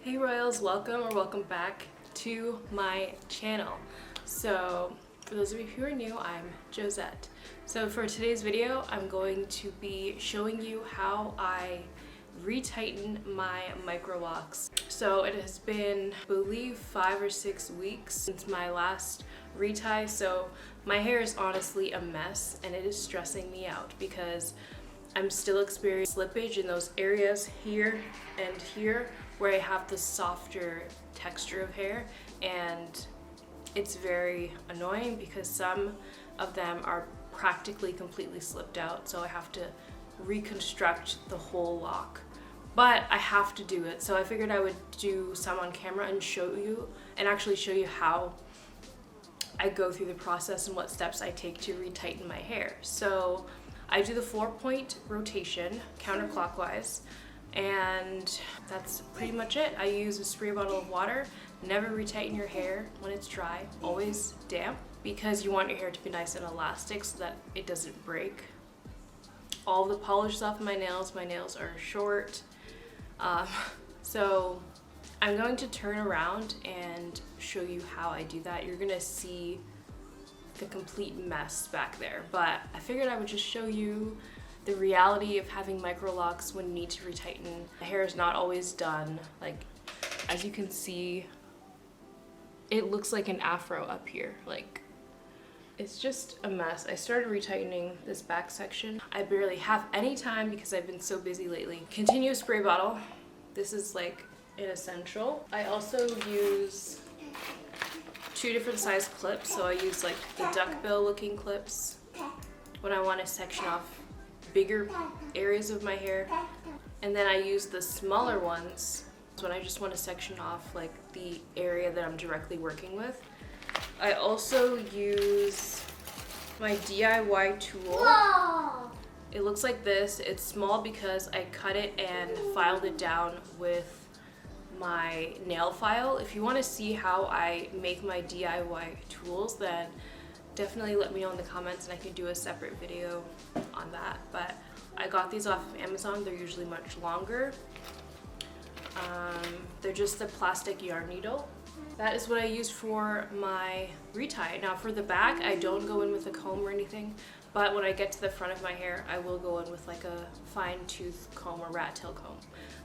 Hey Royals, welcome back to my channel. So for those of you who are new, I'm Josette. So for today's video, I'm going to be showing you how I retighten my Microlocs. So it has been, I believe, 5 or 6 weeks since my last retie, so my hair is honestly a mess and it is stressing me out because I'm still experiencing slippage in those areas here and here where I have the softer texture of hair, and it's very annoying because some of them are practically completely slipped out, so I have to reconstruct the whole lock. But I have to do it, so I figured I would do some on camera and actually show you how I go through the process and what steps I take to retighten my hair. So I do the 4-point rotation counterclockwise, and that's pretty much it. I use a spray bottle of water. Never retighten your hair when it's dry, always damp, because you want your hair to be nice and elastic so that it doesn't break. All the polish is off my nails are short. So I'm going to turn around and show you how I do that. You're gonna see the complete mess back there, but I figured I would just show you the reality of having Microlocs when you need to retighten. The hair is not always done. Like, as you can see, it looks like an afro up here. Like, it's just a mess. I started retightening this back section. I barely have any time because I've been so busy lately. Continuous spray bottle. This is like an essential. I also use 2 different size clips. So I use like the duckbill looking clips when I want to section off bigger areas of my hair, and then I use the smaller ones when I just want to section off like the area that I'm directly working with. I also use my DIY tool. Whoa! It looks like this. It's small because I cut it and filed it down with my nail file. If you want to see how I make my DIY tools, then definitely let me know in the comments and I can do a separate video on that. But I got these off of Amazon. They're usually much longer. They're just a plastic yarn needle. That is what I use for my retie. Now for the back, I don't go in with a comb or anything, but when I get to the front of my hair, I will go in with like a fine tooth comb or rat tail comb.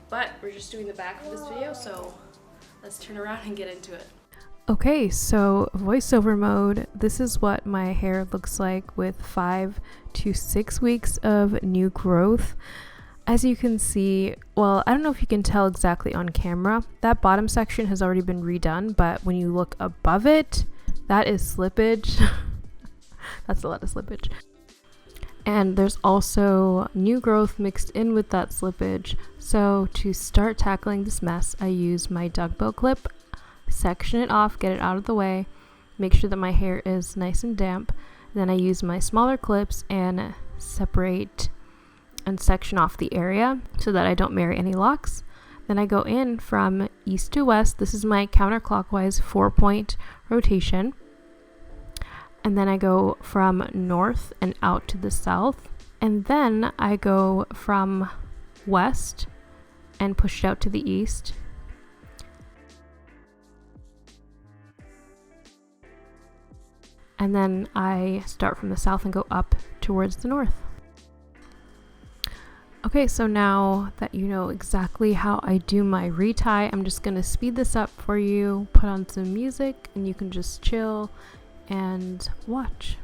But we're just doing the back of this video, so let's turn around and get into it. Okay, so voiceover mode, this is what my hair looks like with 5 to 6 weeks of new growth. As you can see, well, I don't know if you can tell exactly on camera, that bottom section has already been redone, but when you look above it, that is slippage. That's a lot of slippage. And there's also new growth mixed in with that slippage. So to start tackling this mess, I use my duckbill clip, section it off, get it out of the way, make sure that my hair is nice and damp. Then I use my smaller clips and separate and section off the area so that I don't marry any locks. Then I go in from east to west. This is my counterclockwise 4-point rotation. And then I go from north and out to the south. And then I go from west and push it out to the east. And then I start from the south and go up towards the north. Okay, so now that you know exactly how I do my retie, I'm just gonna speed this up for you, put on some music, and you can just chill and watch.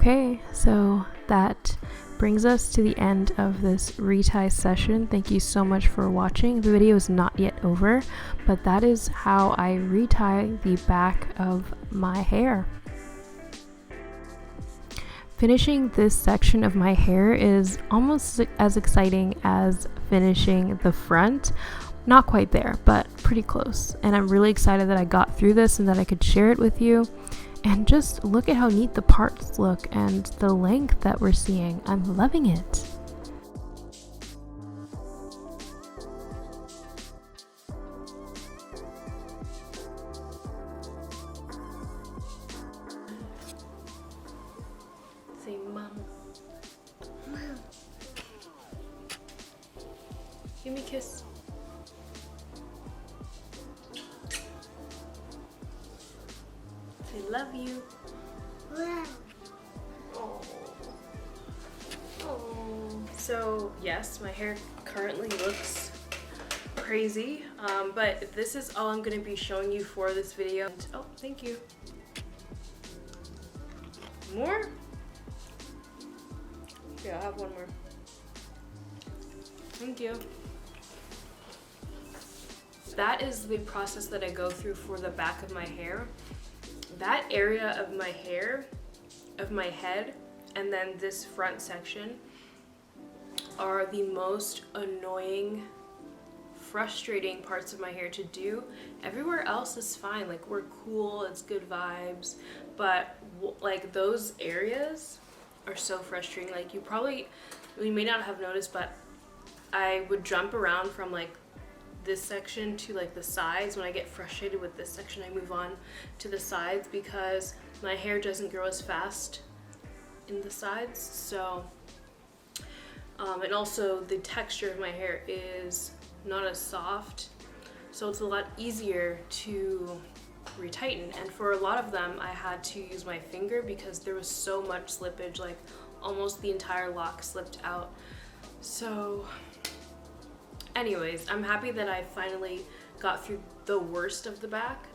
Okay, so that brings us to the end of this retie session. Thank you so much for watching. The video is not yet over, but that is how I retie the back of my hair. Finishing this section of my hair is almost as exciting as finishing the front. Not quite there, but pretty close. And I'm really excited that I got through this and that I could share it with you. And just look at how neat the parts look and the length that we're seeing. I'm loving it. Say mom. Mom. Give me a kiss. I love you. Wow. Oh. Oh. So yes, my hair currently looks crazy, but this is all I'm going to be showing you for this video. Oh, thank you. More? Yeah, I'll have one more. Thank you. That is the process that I go through for the back of my hair. That area of my hair, of my head, and then this front section are the most annoying, frustrating parts of my hair to do. Everywhere else is fine, like we're cool, it's good vibes, but like those areas are so frustrating. Like you may not have noticed, but I would jump around from like this section to like the sides. When I get frustrated with this section, I move on to the sides because my hair doesn't grow as fast in the sides. So and also the texture of my hair is not as soft, so it's a lot easier to retighten. And for a lot of them I had to use my finger because there was so much slippage, like almost the entire lock slipped out. So anyways, I'm happy that I finally got through the worst of the back.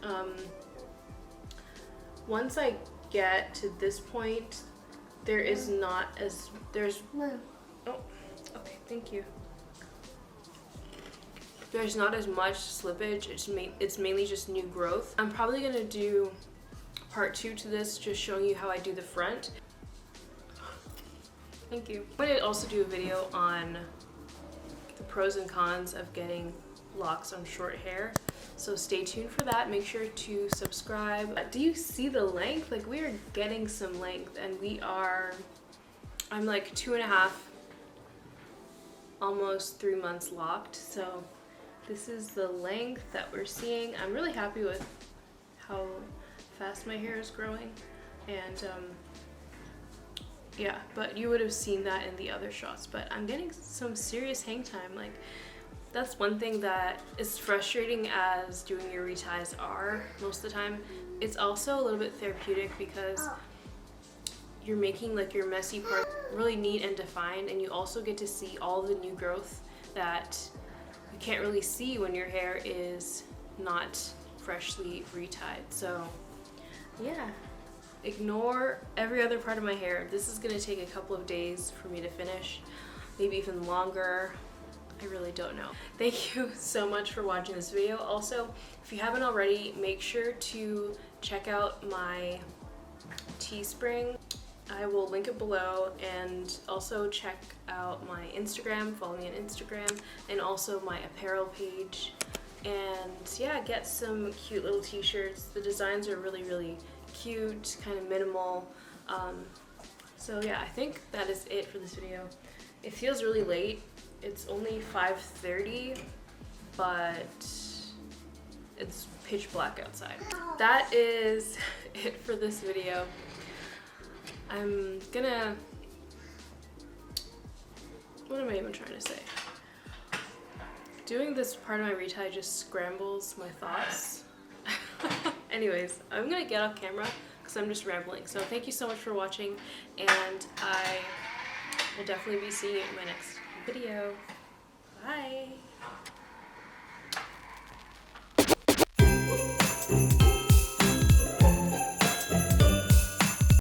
Once I get to this point, there's oh, okay, thank you. There's not as much slippage, it's mainly just new growth. I'm probably gonna do part 2 to this, just showing you how I do the front. Thank you. I'm gonna also do a video on the pros and cons of getting locks on short hair, so stay tuned for that. Make sure to subscribe. Do you see the length? Like, we are getting some length, and I'm like 2.5, almost 3 months locked, so this is the length that we're seeing. I'm really happy with how fast my hair is growing, and yeah, but you would have seen that in the other shots. But I'm getting some serious hang time. Like, that's one thing that is frustrating as doing your reties are most of the time. It's also a little bit therapeutic because you're making like your messy part really neat and defined, and you also get to see all the new growth that you can't really see when your hair is not freshly retied. So yeah, ignore every other part of my hair. This is gonna take a couple of days for me to finish, maybe even longer. I really don't know. Thank you so much for watching this video. Also, if you haven't already, make sure to check out my Teespring. I will link it below, and also check out my Instagram, follow me on Instagram, and also my apparel page. And yeah, get some cute little t-shirts. The designs are really, really cute, kind of minimal. So yeah, I think that is it for this video. It feels really late. It's only 5:30, but it's pitch black outside. That is it for this video. I'm gonna, what am I even trying to say? Doing this part of my retie just scrambles my thoughts. Anyways, I'm gonna get off camera because I'm just rambling. So thank you so much for watching, and I will definitely be seeing you in my next video. Bye.